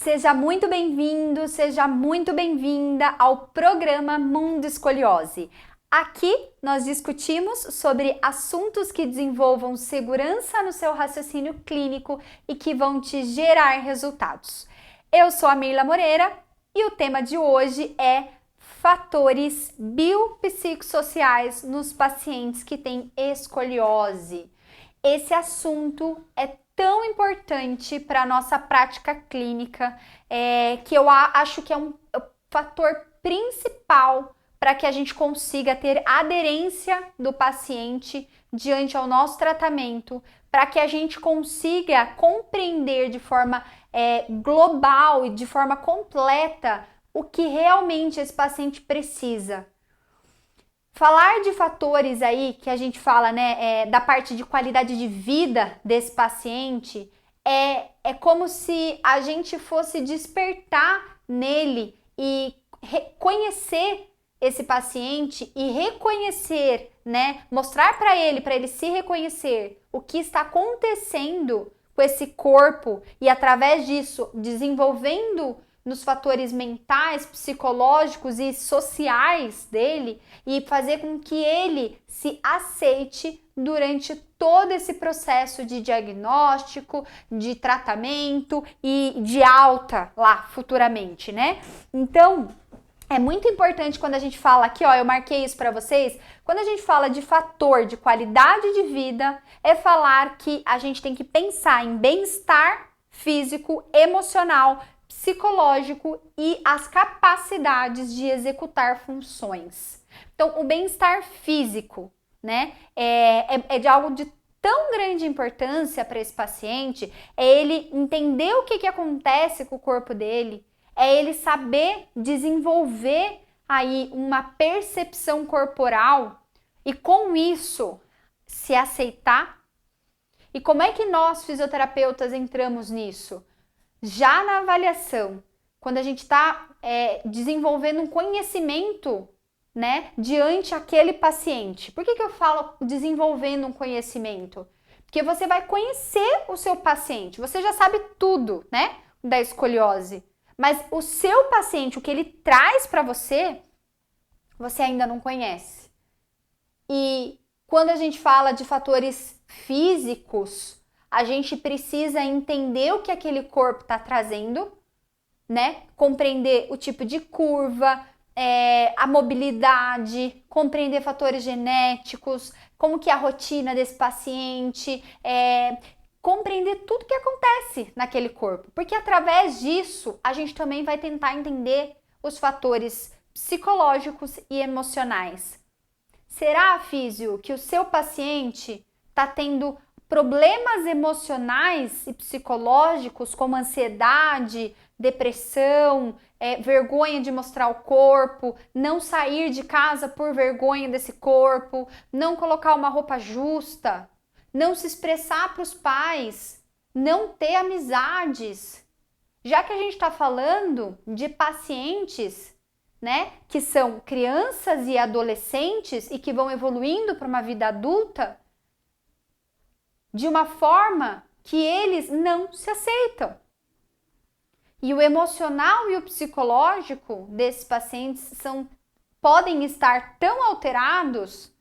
Seja muito bem-vindo, seja muito bem-vinda ao programa Mundo Escoliose. Aqui nós discutimos sobre assuntos que desenvolvam segurança no seu raciocínio clínico e que vão te gerar resultados. Eu sou a Mirla Moreira e o tema de hoje é fatores biopsicossociais nos pacientes que têm escoliose. Esse assunto é tão importante para a nossa prática clínica, que eu acho que é um fator principal para que a gente consiga ter aderência do paciente diante ao nosso tratamento, para que a gente consiga compreender de forma global e de forma completa o que realmente esse paciente precisa. Falar de fatores aí que a gente fala, né, da parte de qualidade de vida desse paciente, é como se a gente fosse despertar nele e reconhecer esse paciente e reconhecer, né, mostrar para ele se reconhecer o que está acontecendo com esse corpo e através disso desenvolvendo nos fatores mentais, psicológicos e sociais dele e fazer com que ele se aceite durante todo esse processo de diagnóstico, de tratamento e de alta lá futuramente, né? Então, é muito importante quando a gente fala aqui, ó, eu marquei isso para vocês, quando a gente fala de fator de qualidade de vida, é falar que a gente tem que pensar em bem-estar físico, emocional, psicológico e as capacidades de executar funções. Então, o bem-estar físico, né, é de algo de tão grande importância para esse paciente, é ele entender o que acontece com o corpo dele, é ele saber desenvolver aí uma percepção corporal e com isso se aceitar. E como é que nós, fisioterapeutas, entramos nisso? Já na avaliação, quando a gente está desenvolvendo um conhecimento, né, diante aquele paciente. Por que eu falo desenvolvendo um conhecimento? Porque você vai conhecer o seu paciente, você já sabe tudo, né, da escoliose. Mas o seu paciente, o que ele traz para você, você ainda não conhece. E quando a gente fala de fatores físicos, a gente precisa entender o que aquele corpo está trazendo, né? Compreender o tipo de curva, a mobilidade, compreender fatores genéticos, como que é a rotina desse paciente, compreender tudo que acontece naquele corpo. Porque através disso, a gente também vai tentar entender os fatores psicológicos e emocionais. Será, físio, que o seu paciente está tendo problemas emocionais e psicológicos como ansiedade, depressão, vergonha de mostrar o corpo, não sair de casa por vergonha desse corpo, não colocar uma roupa justa, não se expressar para os pais, não ter amizades? Já que a gente está falando de pacientes, né, que são crianças e adolescentes e que vão evoluindo para uma vida adulta de uma forma que eles não se aceitam. E o emocional e o psicológico desses pacientes podem estar tão alterados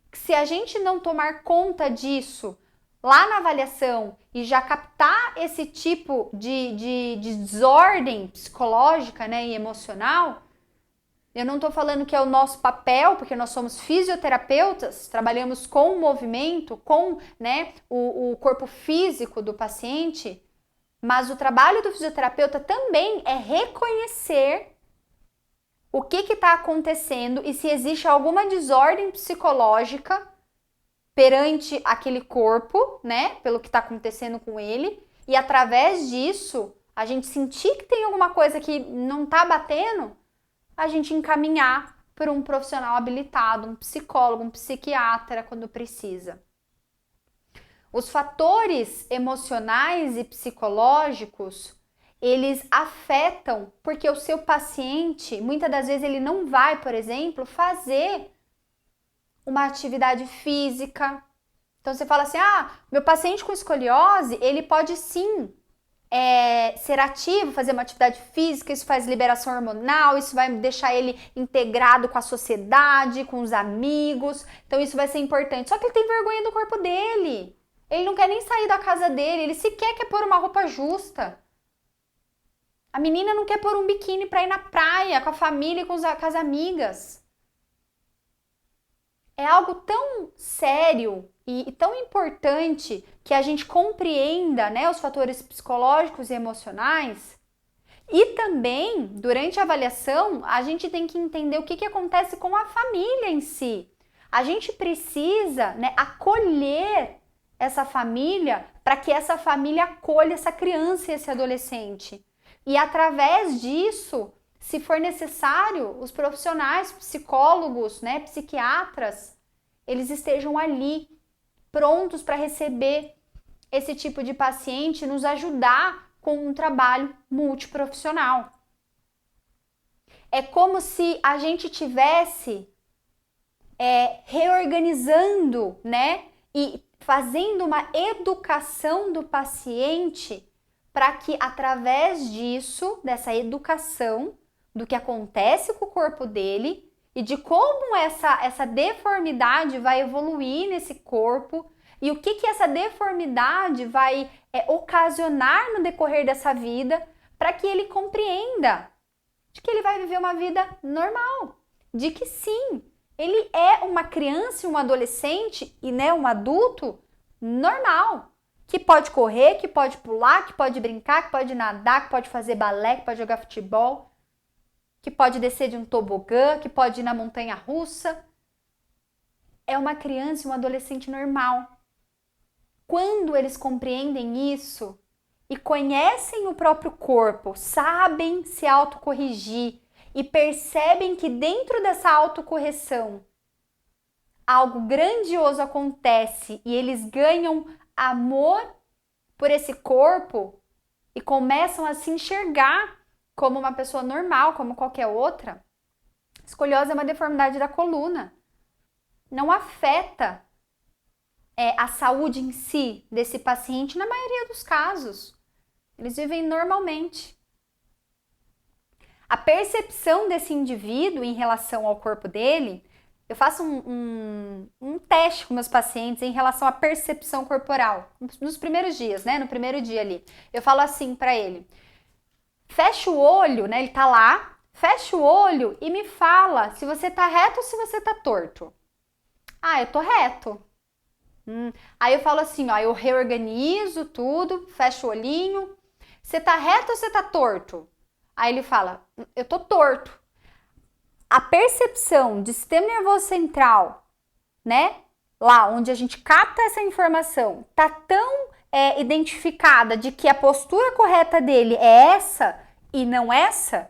que se a gente não tomar conta disso lá na avaliação e já captar esse tipo de desordem psicológica, né, e emocional, eu não estou falando que é o nosso papel, porque nós somos fisioterapeutas, trabalhamos com o movimento, com, né, o corpo físico do paciente, mas o trabalho do fisioterapeuta também é reconhecer o que está acontecendo e se existe alguma desordem psicológica perante aquele corpo, né, pelo que está acontecendo com ele, e através disso, a gente sentir que tem alguma coisa que não está batendo, a gente encaminhar para um profissional habilitado, um psicólogo, um psiquiatra, quando precisa. Os fatores emocionais e psicológicos, eles afetam, porque o seu paciente, muitas das vezes, ele não vai, por exemplo, fazer uma atividade física. Então, você fala assim, meu paciente com escoliose, ele pode sim ser ativo, fazer uma atividade física, isso faz liberação hormonal, isso vai deixar ele integrado com a sociedade, com os amigos, então isso vai ser importante. Só que ele tem vergonha do corpo dele, ele não quer nem sair da casa dele, ele sequer quer pôr uma roupa justa. A menina não quer pôr um biquíni para ir na praia com a família e com as amigas. É algo tão sério e tão importante que a gente compreenda, né, os fatores psicológicos e emocionais. E também, durante a avaliação, a gente tem que entender o que acontece com a família em si. A gente precisa, né, acolher essa família para que essa família acolha essa criança e esse adolescente. E através disso, se for necessário, os profissionais, psicólogos, né, psiquiatras, eles estejam ali, prontos para receber esse tipo de paciente e nos ajudar com um trabalho multiprofissional. É como se a gente tivesse reorganizando, né, e fazendo uma educação do paciente para que através disso, dessa educação, do que acontece com o corpo dele e de como essa deformidade vai evoluir nesse corpo e o que essa deformidade vai ocasionar no decorrer dessa vida, para que ele compreenda de que ele vai viver uma vida normal, de que sim, ele é uma criança e um adolescente e, né, um adulto normal, que pode correr, que pode pular, que pode brincar, que pode nadar, que pode fazer balé, que pode jogar futebol, que pode descer de um tobogã, que pode ir na montanha russa. É uma criança e um adolescente normal. Quando eles compreendem isso e conhecem o próprio corpo, sabem se autocorrigir e percebem que dentro dessa autocorreção algo grandioso acontece e eles ganham amor por esse corpo e começam a se enxergar como uma pessoa normal, como qualquer outra. Escoliose é uma deformidade da coluna. Não afeta a saúde em si desse paciente na maioria dos casos. Eles vivem normalmente. A percepção desse indivíduo em relação ao corpo dele, eu faço um teste com meus pacientes em relação à percepção corporal. Nos primeiros dias, né? No primeiro dia ali. Eu falo assim para ele: fecha o olho, né? Ele tá lá, fecha o olho e me fala se você tá reto ou se você tá torto. Ah, eu tô reto. Aí eu falo assim, ó, eu reorganizo tudo, fecho o olhinho. Você tá reto ou você tá torto? Aí ele fala, eu tô torto. A percepção de sistema nervoso central, né? Lá onde a gente capta essa informação, tá tão identificada de que a postura correta dele é essa e não essa,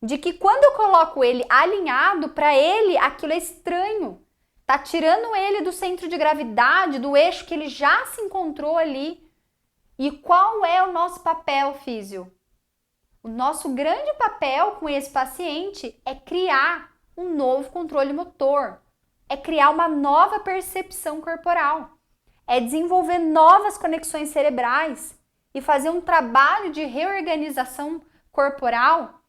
de que quando eu coloco ele alinhado, para ele aquilo é estranho. Tá tirando ele do centro de gravidade, do eixo que ele já se encontrou ali. E qual é o nosso papel, físio? O nosso grande papel com esse paciente é criar um novo controle motor, é criar uma nova percepção corporal, é desenvolver novas conexões cerebrais e fazer um trabalho de reorganização corporal,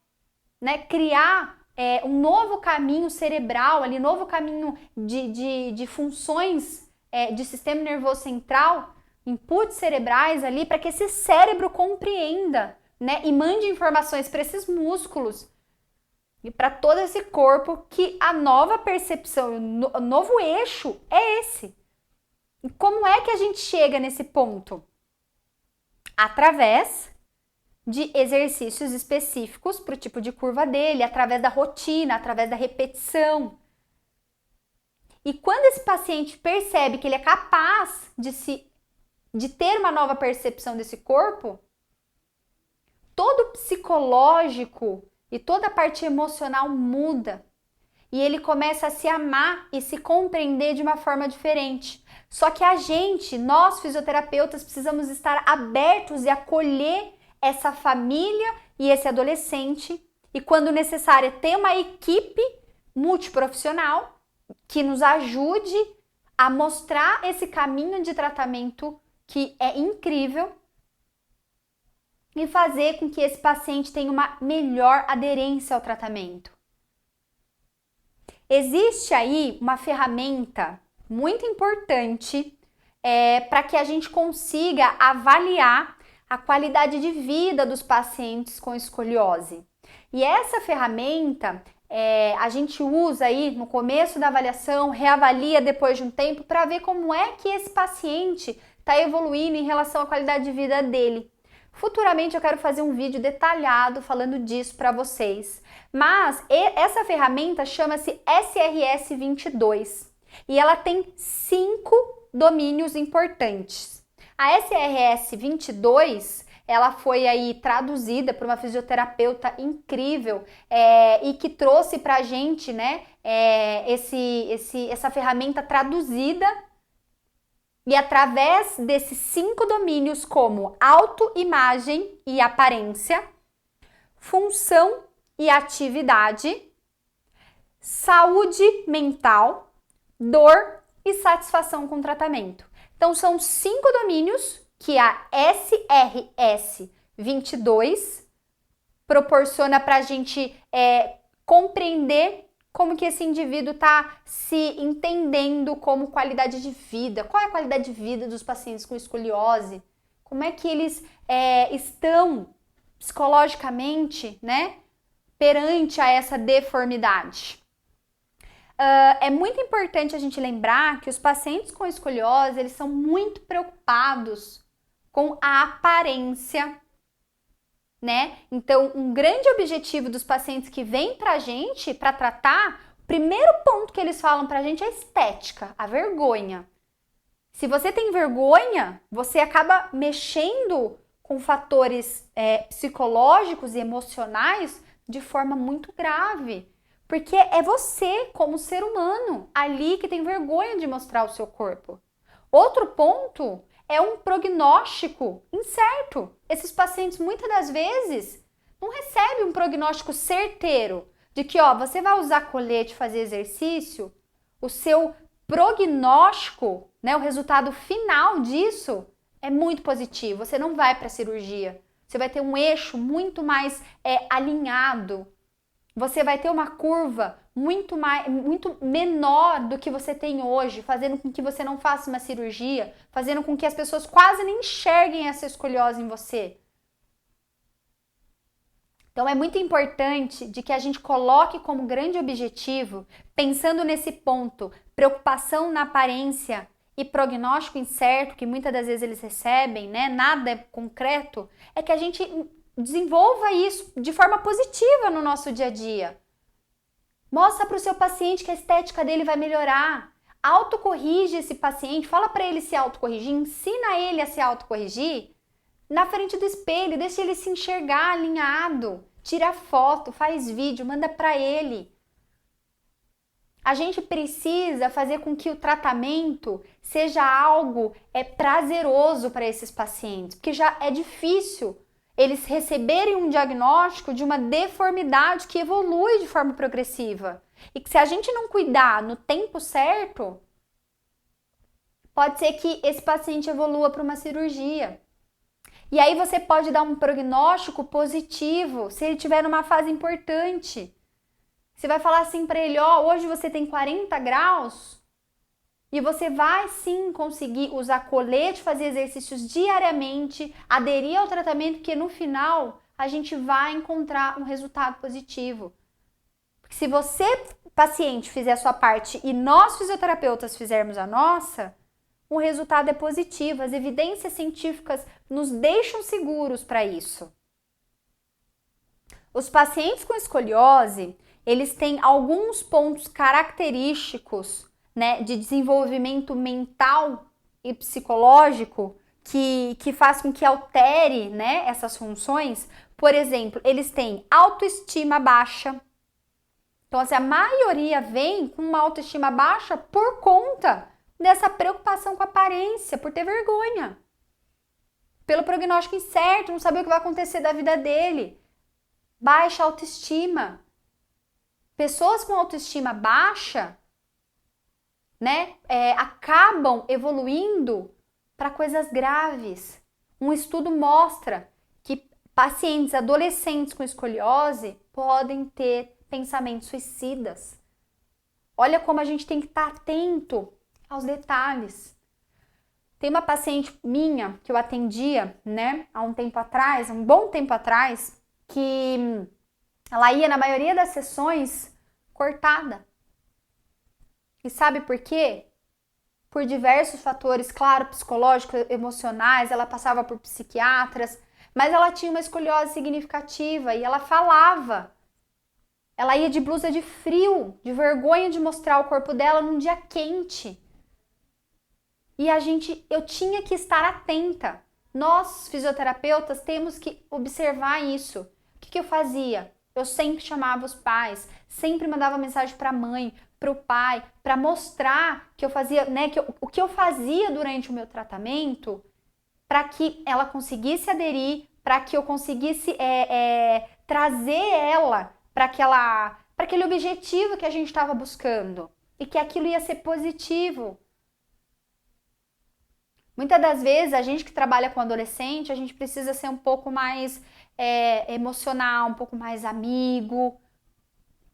né? Criar um novo caminho cerebral, ali, novo caminho de funções de sistema nervoso central, inputs cerebrais ali, para que esse cérebro compreenda, né, e mande informações para esses músculos e para todo esse corpo que a nova percepção, o novo eixo é esse. E como é que a gente chega nesse ponto? Através de exercícios específicos para o tipo de curva dele, através da rotina, através da repetição. E quando esse paciente percebe que ele é capaz de ter uma nova percepção desse corpo, todo o psicológico e toda a parte emocional muda. E ele começa a se amar e se compreender de uma forma diferente. Só que nós fisioterapeutas, precisamos estar abertos e acolher essa família e esse adolescente. E quando necessário, ter uma equipe multiprofissional que nos ajude a mostrar esse caminho de tratamento que é incrível e fazer com que esse paciente tenha uma melhor aderência ao tratamento. Existe aí uma ferramenta muito importante para que a gente consiga avaliar a qualidade de vida dos pacientes com escoliose. E essa ferramenta a gente usa aí no começo da avaliação, reavalia depois de um tempo para ver como é que esse paciente está evoluindo em relação à qualidade de vida dele. Futuramente eu quero fazer um vídeo detalhado falando disso para vocês. Mas essa ferramenta chama-se SRS-22 e ela tem 5 domínios importantes. A SRS-22 ela foi aí traduzida por uma fisioterapeuta incrível e que trouxe pra gente, né, essa ferramenta traduzida e através desses 5 domínios como autoimagem e aparência, função e atividade, saúde mental, dor e satisfação com o tratamento. Então são 5 domínios que a SRS-22 proporciona para a gente compreender como que esse indivíduo está se entendendo como qualidade de vida. Qual é a qualidade de vida dos pacientes com escoliose? Como é que eles estão psicologicamente, né, perante a essa deformidade? É muito importante a gente lembrar que os pacientes com escoliose, eles são muito preocupados com a aparência, né? Então, um grande objetivo dos pacientes que vêm pra gente para tratar, o primeiro ponto que eles falam pra gente é a estética, a vergonha. Se você tem vergonha, você acaba mexendo com fatores psicológicos e emocionais de forma muito grave. Porque é você, como ser humano, ali que tem vergonha de mostrar o seu corpo. Outro ponto é um prognóstico incerto. Esses pacientes, muitas das vezes, não recebem um prognóstico certeiro de que, você vai usar colete, fazer exercício, o seu prognóstico, né, o resultado final disso é muito positivo. Você não vai para a cirurgia. Você vai ter um eixo muito mais alinhado. Você vai ter uma curva muito menor do que você tem hoje, fazendo com que você não faça uma cirurgia, fazendo com que as pessoas quase nem enxerguem essa escoliose em você. Então é muito importante de que a gente coloque como grande objetivo, pensando nesse ponto, preocupação na aparência e prognóstico incerto, que muitas das vezes eles recebem, né? Nada é concreto, é que a gente desenvolva isso de forma positiva no nosso dia a dia. Mostra para o seu paciente que a estética dele vai melhorar. Autocorrige esse paciente, fala para ele se autocorrigir, ensina ele a se autocorrigir na frente do espelho, deixa ele se enxergar alinhado, tira foto, faz vídeo, manda para ele. A gente precisa fazer com que o tratamento seja algo prazeroso para esses pacientes, porque já é difícil eles receberem um diagnóstico de uma deformidade que evolui de forma progressiva. E que se a gente não cuidar no tempo certo, pode ser que esse paciente evolua para uma cirurgia. E aí você pode dar um prognóstico positivo se ele estiver numa fase importante. Você vai falar assim para ele, hoje você tem 40 graus e você vai sim conseguir usar colete, fazer exercícios diariamente, aderir ao tratamento, porque no final a gente vai encontrar um resultado positivo. Porque se você, paciente, fizer a sua parte e nós fisioterapeutas fizermos a nossa, o resultado é positivo. As evidências científicas nos deixam seguros para isso. Os pacientes com escoliose, eles têm alguns pontos característicos, né, de desenvolvimento mental e psicológico que faz com que altere, né, essas funções. Por exemplo, eles têm autoestima baixa. Então, assim, a maioria vem com uma autoestima baixa por conta dessa preocupação com a aparência, por ter vergonha. Pelo prognóstico incerto, não saber o que vai acontecer da vida dele. Baixa autoestima. Pessoas com autoestima baixa, né, acabam evoluindo para coisas graves. Um estudo mostra que Pacientes adolescentes com escoliose podem ter pensamentos suicidas. Olha como a gente tem que estar atento aos detalhes. Tem uma paciente minha que eu atendia, né, há um tempo atrás, um bom tempo atrás, que ela ia na maioria das sessões cortada. E sabe por quê? Por diversos fatores, claro, psicológicos, emocionais, ela passava por psiquiatras, mas ela tinha uma escoliose significativa e ela falava. Ela ia de blusa de frio, de vergonha de mostrar o corpo dela num dia quente. E eu tinha que estar atenta. Nós, fisioterapeutas, temos que observar isso. O que eu fazia? Eu sempre chamava os pais, sempre mandava mensagem para a mãe, para o pai, para mostrar que eu fazia, né, o que eu fazia durante o meu tratamento, para que ela conseguisse aderir, para que eu conseguisse trazer ela para aquele objetivo que a gente estava buscando e que aquilo ia ser positivo. Muitas das vezes, a gente que trabalha com adolescente, a gente precisa ser um pouco mais emocional, um pouco mais amigo,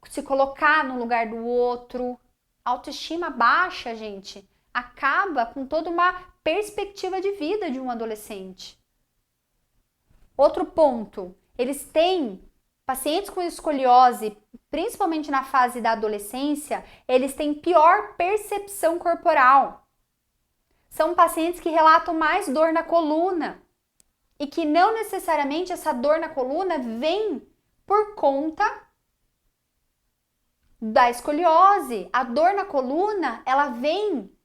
se colocar no lugar do outro. Autoestima baixa, gente, acaba com toda uma perspectiva de vida de um adolescente. Outro ponto, pacientes com escoliose, principalmente na fase da adolescência, eles têm pior percepção corporal. São pacientes que relatam mais dor na coluna e que não necessariamente essa dor na coluna vem por conta da escoliose. A dor na coluna, ela vem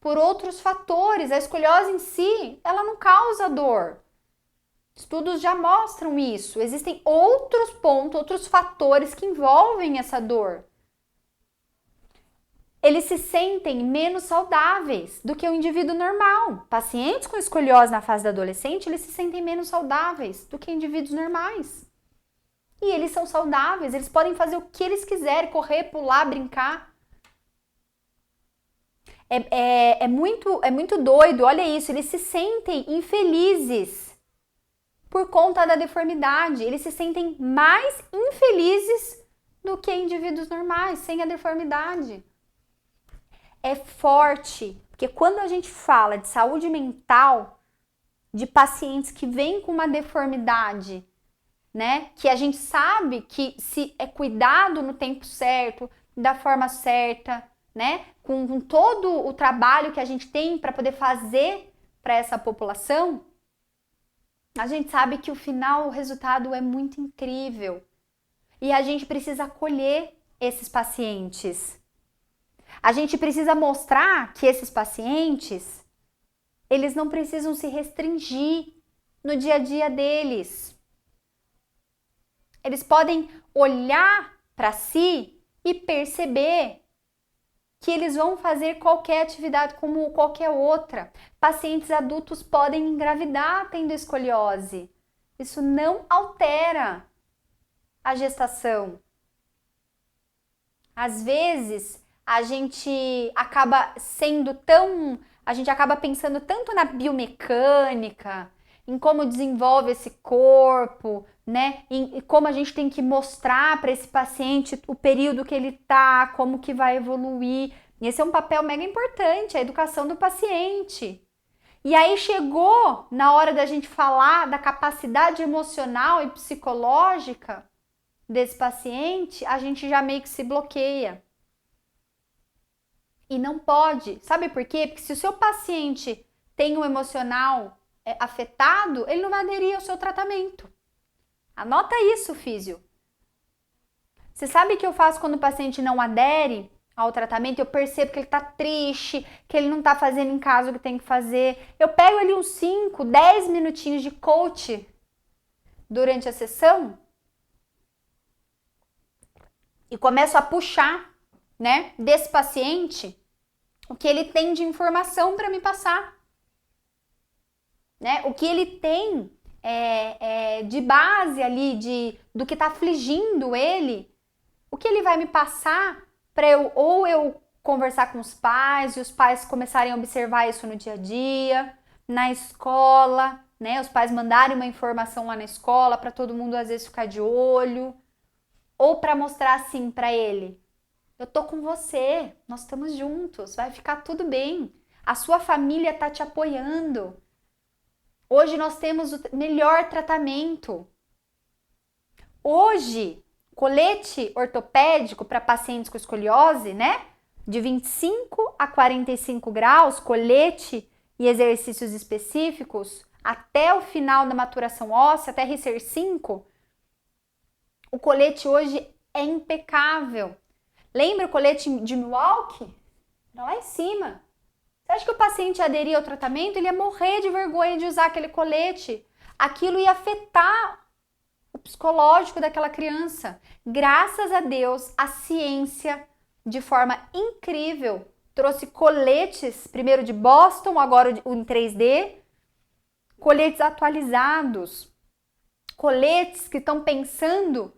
por outros fatores. A escoliose em si, ela não causa dor. Estudos já mostram isso. Existem outros pontos, outros fatores que envolvem essa dor. Eles se sentem menos saudáveis do que o indivíduo normal. Pacientes com escoliose na fase da adolescente, eles se sentem menos saudáveis do que indivíduos normais. E eles são saudáveis, eles podem fazer o que eles quiserem, correr, pular, brincar. É muito doido, olha isso, eles se sentem infelizes por conta da deformidade. Eles se sentem mais infelizes do que indivíduos normais, sem a deformidade. É forte, porque quando a gente fala de saúde mental de pacientes que vêm com uma deformidade, né, que a gente sabe que se é cuidado no tempo certo, da forma certa, né, com todo o trabalho que a gente tem para poder fazer para essa população, a gente sabe que o resultado é muito incrível. E a gente precisa acolher esses pacientes. A gente precisa mostrar que esses pacientes, eles não precisam se restringir no dia a dia deles. Eles podem olhar para si e perceber que eles vão fazer qualquer atividade como qualquer outra. Pacientes adultos podem engravidar tendo escoliose. Isso não altera a gestação. Às vezes, a gente acaba pensando tanto na biomecânica, em como desenvolve esse corpo, né? E como a gente tem que mostrar para esse paciente o período que ele tá, como que vai evoluir. E esse é um papel mega importante, a educação do paciente. E aí chegou na hora da gente falar da capacidade emocional e psicológica desse paciente, a gente já meio que se bloqueia. E não pode. Sabe por quê? Porque se o seu paciente tem um emocional afetado, ele não vai aderir ao seu tratamento. Anota isso, físio. Você sabe o que eu faço quando o paciente não adere ao tratamento? Eu percebo que ele tá triste, que ele não tá fazendo em casa o que tem que fazer. Eu pego ali uns 5, 10 minutinhos de coach durante a sessão e começo a puxar, né, desse paciente o que ele tem de informação para me passar, né? O que ele tem de base ali do que está afligindo ele, o que ele vai me passar para eu conversar com os pais e os pais começarem a observar isso no dia a dia, na escola, né? Os pais mandarem uma informação lá na escola para todo mundo às vezes ficar de olho, ou para mostrar assim para ele: eu tô com você, nós estamos juntos, vai ficar tudo bem. A sua família tá te apoiando. Hoje nós temos o melhor tratamento. Hoje, colete ortopédico para pacientes com escoliose, né? De 25 a 45 graus, colete e exercícios específicos, até o final da maturação óssea, até RICER 5, o colete hoje é impecável. Lembra o colete de Milwaukee? Era lá em cima. Você acha que o paciente aderia ao tratamento? Ele ia morrer de vergonha de usar aquele colete. Aquilo ia afetar o psicológico daquela criança. Graças a Deus, a ciência, de forma incrível, trouxe coletes, primeiro de Boston, agora o em 3D, coletes atualizados, coletes que estão pensando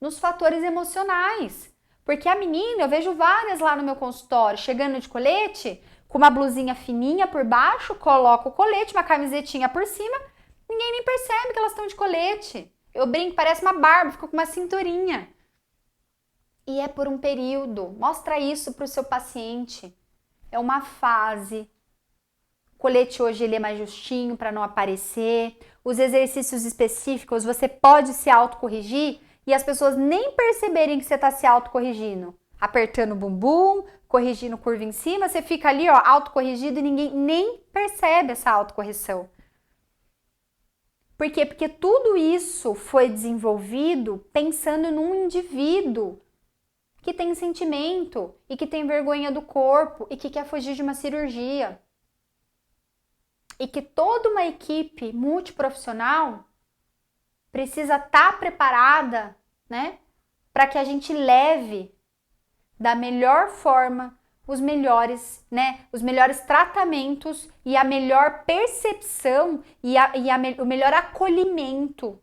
nos fatores emocionais. Porque a menina, eu vejo várias lá no meu consultório, chegando de colete, com uma blusinha fininha por baixo, coloca o colete, uma camisetinha por cima, ninguém nem percebe que elas estão de colete. Eu brinco, parece uma barba, fica com uma cinturinha. E é por um período. Mostra isso para o seu paciente. É uma fase. O colete hoje ele é mais justinho para não aparecer. Os exercícios específicos você pode se autocorrigir e as pessoas nem perceberem que você está se autocorrigindo. Apertando o bumbum, corrigindo curva em cima, você fica ali, ó, autocorrigido e ninguém nem percebe essa autocorreção. Por quê? Porque tudo isso foi desenvolvido pensando num indivíduo que tem sentimento e que tem vergonha do corpo e que quer fugir de uma cirurgia. E que toda uma equipe multiprofissional precisa estar preparada, né, para que a gente leve da melhor forma os melhores tratamentos e a melhor percepção e o melhor acolhimento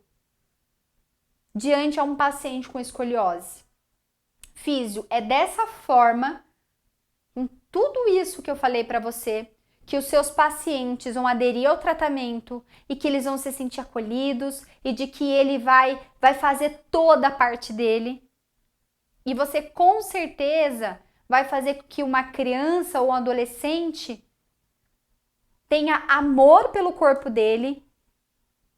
diante a um paciente com escoliose. Físio, é dessa forma, com tudo isso que eu falei para você, que os seus pacientes vão aderir ao tratamento e que eles vão se sentir acolhidos e de que ele vai fazer toda a parte dele. E você com certeza vai fazer com que uma criança ou um adolescente tenha amor pelo corpo dele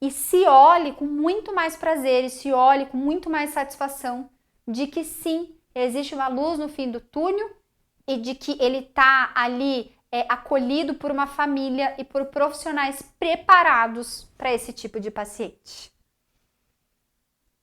e se olhe com muito mais prazer e se olhe com muito mais satisfação de que sim, existe uma luz no fim do túnel e de que ele está ali acolhido por uma família e por profissionais preparados para esse tipo de paciente.